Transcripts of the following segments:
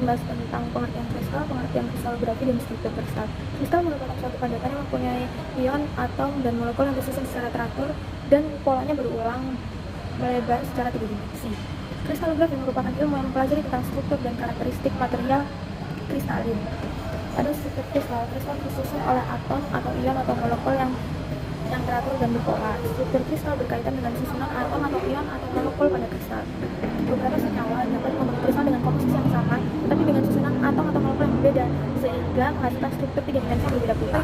membahas tentang pengertian kristalgrafi, dan struktur kristal. Kristal merupakan suatu padatan yang mempunyai ion, atom, dan molekul yang disusun secara teratur dan polanya berulang melebar secara 3 dimensi. Kristalgrafi merupakan ilmu yang mempelajari tentang struktur dan karakteristik material kristalin. Pada struktur kristal disusun oleh atom atau ion atau molekul yang teratur dan berpola. Struktur kristal berkaitan dengan susunan atom atau ion atau molekul pada kristal. Beberapa senyawa dapat membentuk kristal dengan komposisi yang sama, tetapi dengan susunan atom atau molekul yang berbeda, sehingga menghasilkan struktur 3 dimensi yang berbeda pula.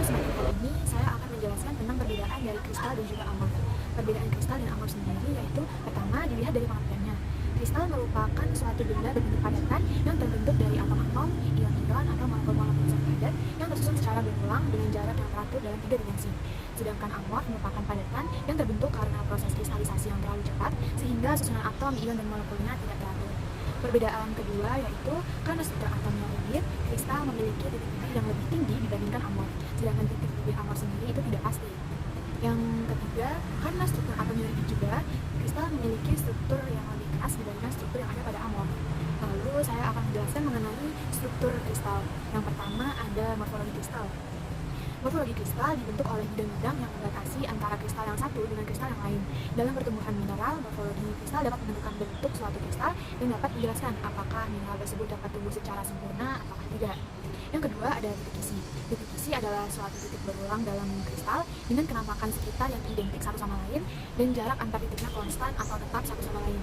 Ini saya akan menjelaskan tentang perbedaan dari kristal dan juga amorf. Perbedaan kristal dan amorf sendiri yaitu, pertama, dilihat dari pengertiannya. Kristal merupakan suatu benda berbentuk padatan yang terbentuk dari atom-atom, ion-ion atau molekul-molekul padat yang tersusun secara berulang dengan jarak yang teratur dalam 3 dimensi. Sedangkan amorf merupakan padatan yang terbentuk karena proses kristalisasi yang terlalu cepat sehingga susunan atom, ion, dan molekulnya tidak teratur. Perbedaan kedua yaitu karena struktur atomnya rigid, kristal memiliki titik pipih yang lebih tinggi dibandingkan amorf, sedangkan titik pipih amorf sendiri itu tidak pasti. Yang ketiga, karena struktur atomnya rigid juga, kristal memiliki struktur yang lebih keras dibandingkan struktur yang ada pada amorf. Lalu saya akan menjelaskan mengenai struktur kristal. Yang pertama ada morfologi kristal. Morfologi kristal dibentuk oleh bidang-bidang yang membatasi antara kristal yang satu dengan kristal yang lain. Dalam pertumbuhan mineral, morfologi kristal dapat menentukan bentuk suatu kristal dan dapat menjelaskan apakah mineral tersebut dapat tumbuh secara sempurna ataukah tidak. Yang kedua ada titik isi. Titik isi adalah suatu titik berulang dalam kristal dengan kenampakan sekitar yang identik satu sama lain dan jarak antar titiknya konstan atau tetap satu sama lain.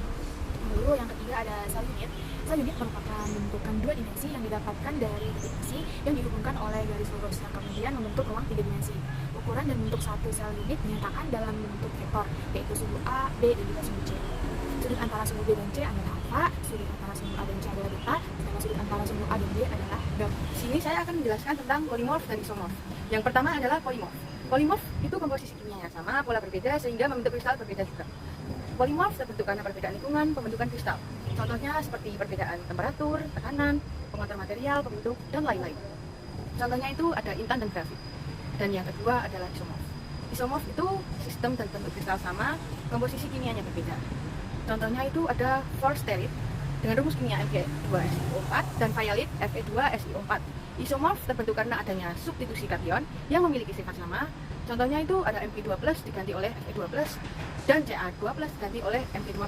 Lalu yang ketiga ada sel unit. Sel unit merupakan bentukan 2 dimensi yang didapatkan dari titik isi yang dihubungkan oleh garis lurus yang kemudian membentuk ruang 3 dimensi. Ukuran dan bentuk satu sel unit dinyatakan dalam bentuk vektor, yaitu sumbu A, B, dan juga sumbu C. Sudut antara sumbu B dan C adalah alfa, sudut antara sumbu A dan C adalah beta, sedangkan sudut antara sumbu A dan B adalah gamma. Sini saya akan menjelaskan tentang polimorf dan isomorf. Yang pertama adalah polimorf. Polimorf itu komposisi kimianya sama, pola berbeda sehingga membentuk kristal berbeda juga. Polimorf terbentuk karena perbedaan lingkungan pembentukan kristal. Contohnya seperti perbedaan temperatur, tekanan, pengatur material, pembentuk, dan lain-lain. Contohnya itu ada intan dan grafit. Dan yang kedua adalah isomorf. Isomorf itu sistem dan bentuk kristal sama, komposisi kimianya berbeda. Contohnya itu ada fluorstearit dengan rumus kimia Mg2SiO4 dan violet Fe2SiO4. Isomorf terbentuk karena adanya substitusi kation yang memiliki sifat sama. Contohnya itu ada Mg2+ diganti oleh Fe2+, dan Ca2+ diganti oleh Mg2+.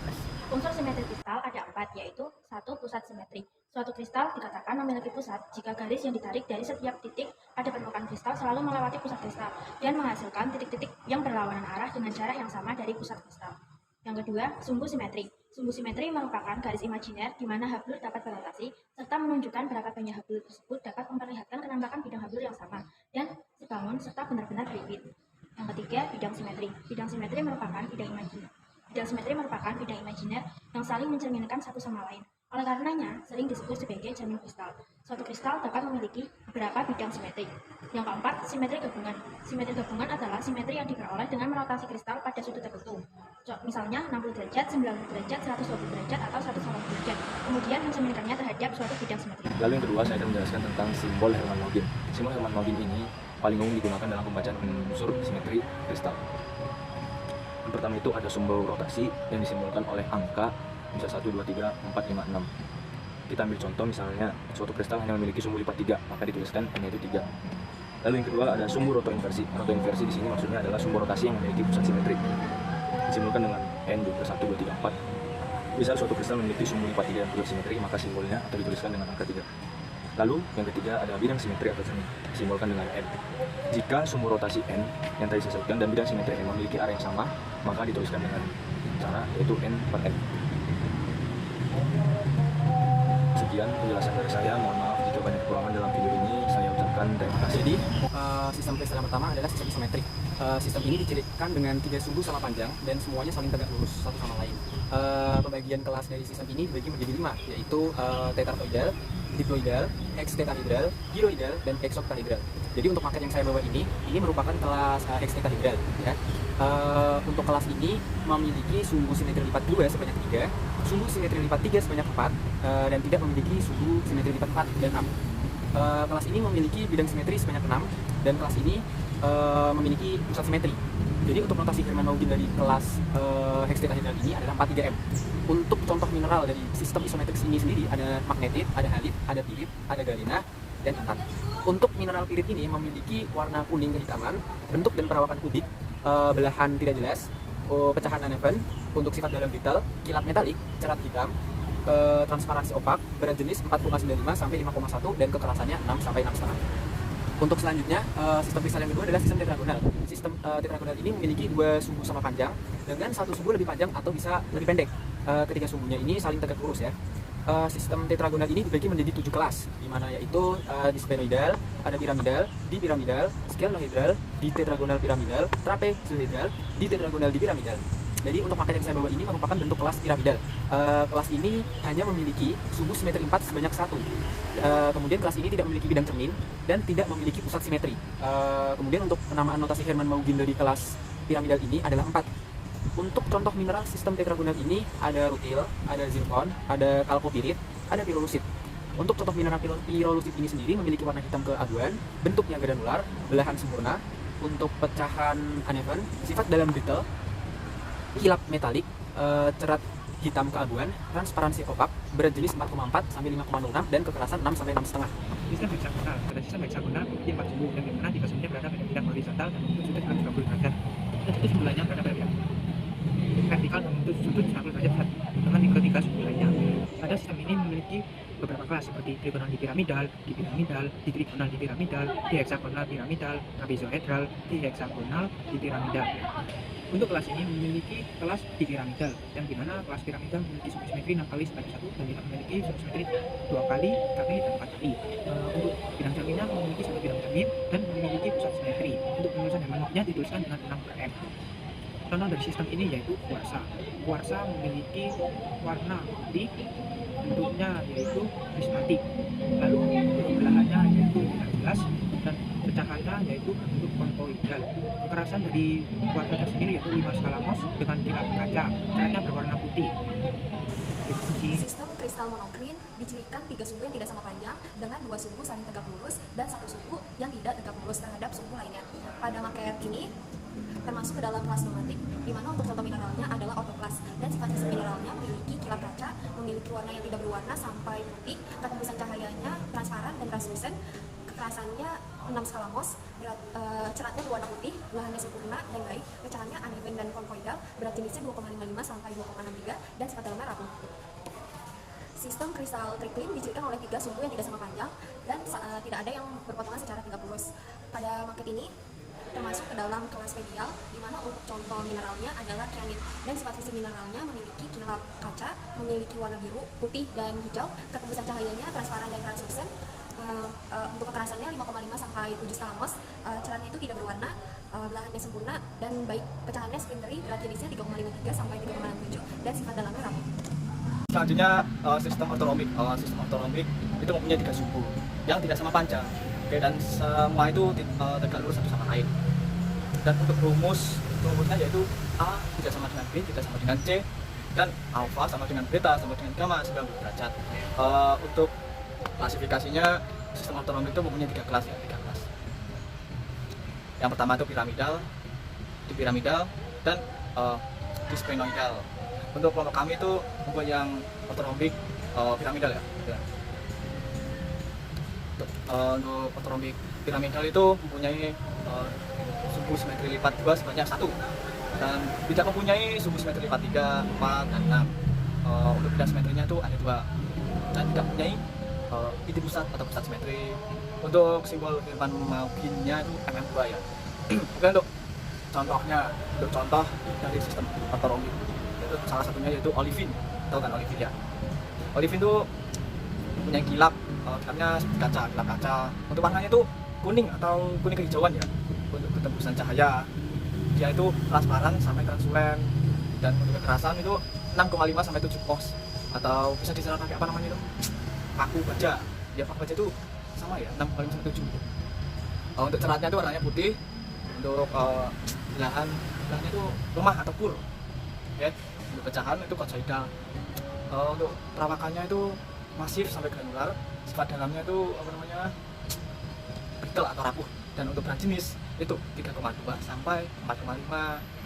Unsur simetri kristal ada 4, yaitu 1. Pusat simetri. Suatu kristal dikatakan memiliki pusat jika garis yang ditarik dari setiap titik pada permukaan kristal selalu melewati pusat kristal dan menghasilkan titik-titik yang berlawanan arah dengan jarak yang sama dari pusat kristal. Yang kedua, sumbu simetri. Sumbu simetri merupakan garis imajiner di mana hablur dapat berotasi serta menunjukkan berapa banyak hablur tersebut dapat memperlihatkan kenampakan bidang hablur yang sama dan sebangun serta benar-benar repeat. Yang ketiga, bidang simetri. Bidang simetri merupakan bidang imajiner. Bidang simetri merupakan bidang imajiner yang saling mencerminkan satu sama lain. Oleh karenanya, sering disebut sebagai jamin kristal. Suatu kristal dapat memiliki beberapa bidang simetri. Yang keempat, simetri gabungan. Simetri gabungan adalah simetri yang diperoleh dengan merotasi kristal pada sudut tertentu. Misalnya 60 derajat, 90 derajat, 120 derajat, atau 180 derajat. Kemudian mencerminkannya terhadap suatu bidang simetri. Lalu yang kedua, saya akan menjelaskan tentang simbol Hermann-Mauguin. Simbol Hermann-Mauguin ini paling umum digunakan dalam pembacaan unsur simetri kristal. Yang pertama itu ada simbol rotasi yang disimbolkan oleh angka, bisa 1, 2, 3, 4, 5, 6. Kita ambil contoh misalnya suatu kristal hanya memiliki sumbu lipat 3, maka dituliskan n itu 3. Lalu yang kedua ada sumbu rotoinversi. Rotoinversi di sini maksudnya adalah sumbu rotasi yang memiliki pusat simetri. Disimbolkan dengan n juga 1, 2, 3, 4. Misal suatu kristal memiliki sumbu lipat 3 yang pusat simetri, maka simbolnya atau dituliskan dengan angka 3. Lalu yang ketiga ada bidang simetri atau cermin, disimbolkan dengan n. Jika sumbu rotasi n yang tadi saya sebutkan dan bidang simetri n memiliki arah yang sama, maka dituliskan dengan cara yaitu n per n. Sekian penjelasan dari saya, mohon maaf jika banyak kekurangan dalam video ini. Saya ucapkan terima kasih. Jadi sistem kristal yang pertama adalah sistem isometrik. Sistem ini dicirikan dengan 3 sumbu sama panjang dan semuanya saling tegak lurus satu sama lain. Pembagian kelas dari sistem ini dibagi menjadi 5, yaitu tetratoidal, diploidal, hextetahedral, gyroidal, dan hexoctahedral. Jadi untuk paket yang saya bawa ini merupakan kelas hextetahedral. Ya. Untuk kelas ini memiliki sumbu simetri lipat 2 sebanyak 3, sumbu simetri lipat 3 sebanyak 4, dan tidak memiliki sumbu simetri lipat 4 dan 6. Kelas ini memiliki bidang simetri sebanyak 6, dan kelas ini memiliki pusat simetri. Jadi untuk notasi Hermann Mauguin dari kelas hexagonal ini adalah 43M. Untuk contoh mineral dari sistem isometrik ini sendiri ada magnetit, ada halit, ada pirit, ada galena, dan intan. Untuk mineral pirit ini memiliki warna kuning kehitaman, bentuk dan perawakan kubik, belahan tidak jelas, pecahan uneven, untuk sifat dalam detail, kilat metalik, cerat hitam, transparansi opak, berat jenis 4,95 sampai 5,1 dan kekerasannya 6 sampai 6,5. Untuk selanjutnya, sistem kristal yang kedua adalah sistem tetragonal. Sistem tetragonal ini memiliki dua sumbu sama panjang dengan satu sumbu lebih panjang atau bisa lebih pendek. Ketiga sumbunya ini saling tegak lurus ya. Sistem tetragonal ini dibagi menjadi 7 kelas, di mana yaitu disphenoidal, ada piramidal, dipiramidal, scalohedral, ditetragonal piramidal, trapezohedral, ditetragonal dipiramidal. Jadi untuk paket yang saya bawa ini merupakan bentuk kelas piramidal. Kelas ini hanya memiliki sumbu simetri 4 sebanyak 1. Kemudian kelas ini tidak memiliki bidang cermin dan tidak memiliki pusat simetri. Kemudian untuk penamaan notasi Hermann Mauguin dari kelas piramidal ini adalah 4. Untuk contoh mineral sistem tetragonal ini ada rutil, ada zirkon, ada kalkopirit, ada pirolusit. Untuk contoh mineral pirolusit ini sendiri memiliki warna hitam keaguan, bentuknya granular, belahan sempurna. Untuk pecahan uneven, sifat dalam detail, kilap metalik, cerat hitam keaguan, transparansi opak, berat jenis 4,4 sampai 5,06 dan kekerasan 6 sampai 6,5. Sistem heksagonal. Pada sistem heksagonal memiliki 4 sumbu yang dimana 3 sumbunya berada pada bidang horizontal dan membentuk sudut 130 derajat. Dan satu sumbu lainnya berada pada bidang vertikal dan membentuk sudut 90 derajat dengan ketiga sumbu lainnya. Pada sistem ini memiliki beberapa kelas seperti trigonal dipiramidal, ditrigonal dipiramidal, diheksagonal piramidal, trapezohedral, diheksagonal dipiramidal. Untuk kelas ini memiliki kelas dipiramidal, yang dimana kelas piramidal memiliki sumbu simetri 6 kali sebanyak 1 dan tidak memiliki sumbu simetri 2 kali, kali, dan 4 kali. Untuk bidang cerminnya memiliki satu bidang cermin dan memiliki pusat simetri. Untuk penulisan Hermann Mauguinnya dituliskan dengan 6 m. Contoh dari sistem ini yaitu kuarsa. Kuarsa memiliki warna putih, bentuknya yaitu prismatik. Lalu belahannya yaitu tidak jelas dan pecahannya yaitu bentuk konvoidal. Kekerasan dari kuarsa sendiri yaitu 5 skala Mohs dengan kilat kaca. Catnya berwarna putih. Sistem kristal monokrin dicirikan 3 sumbu yang tidak sama panjang dengan 2 sumbu saling tegak lurus dan 1 sumbu yang tidak tegak lurus terhadap sumbu lainnya. Pada maket ini termasuk ke dalam kelas dogmatik, di mana untuk contoh mineralnya adalah ortoklas dan sifat-sifat mineralnya memiliki kilat kaca, memiliki warna yang tidak berwarna sampai putih, ketembusan cahayanya transparan dan translucent, kekerasannya 6 skala Mohs, ceratnya berwarna putih, belahannya sempurna dan baik, pecahannya uneven dan konvoidal, berat jenisnya 2,55 sampai 2,63 dan sifat dalamnya rapuh. Sistem kristal triklin dicirikan oleh 3 sumbu yang tidak sama panjang dan tidak ada yang berpotongan secara tegak lurus. Pada maket ini termasuk ke dalam kelas medial, di mana untuk contoh mineralnya adalah kyanit dan sifat fisik mineralnya memiliki kilap kaca, memiliki warna biru, putih, dan hijau, ketembusan cahayanya transparan dan translucent. Untuk kekerasannya 5,5 sampai 7 skala Mohs, ceratnya itu tidak berwarna, belahannya sempurna dan baik, pecahannya splintery, berat jenisnya 3,53 sampai 3,67 dan sifat dalamnya rapuh. Selanjutnya sistem ortoromik. Sistem ortoromik itu mempunyai 3 sumbu yang tidak sama panjang. Oke, dan semua itu tegak lurus satu sama lain. Dan untuk rumusnya yaitu A tidak sama dengan B, tidak sama dengan C, dan alfa sama dengan beta sama dengan gamma 90 derajat. Untuk klasifikasinya sistem ortoromik itu mempunyai 3 kelas ya, 3 kelas. Yang pertama itu piramidal, dipiramidal, dan disphenoidal. Untuk kelompok kami itu buku yang ortoromik piramidal ya. Untuk ortoromik piramidal itu mempunyai sumbu simetri lipat 2 sebanyak 1 dan tidak mempunyai sumbu simetri lipat 3, 4, dan 6. Untuk bidang simetrinya itu ada 2 dan tidak mempunyai inti pusat atau pusat simetri. Untuk simbol Hermann Mauguinnya itu MM2 ya. Oke, untuk contoh dari sistem ortoromik itu salah satunya yaitu olivin. Tahu kan olivin ya? Olivin itu mempunyai kilap, kilapnya seperti kilap kaca. Untuk warnanya itu kuning atau kuning kehijauan ya. Untuk ketembusan cahaya dia itu transparan sampai translucent, dan untuk kekerasan itu 6,5 sampai 7 Mohs, atau bisa diserat pakai apa namanya itu, paku baja ya. Paku baja itu sama ya, 6,5 sampai 7. Untuk ceratnya itu warnanya putih. Untuk belahannya itu lemah atau pur ya. Untuk pecahan itu konsoidal. Untuk perawakannya itu masif sampai granular. Sifat dalamnya itu brittle atau rapuh. Dan untuk berat jenis itu 3,2 sampai 4,5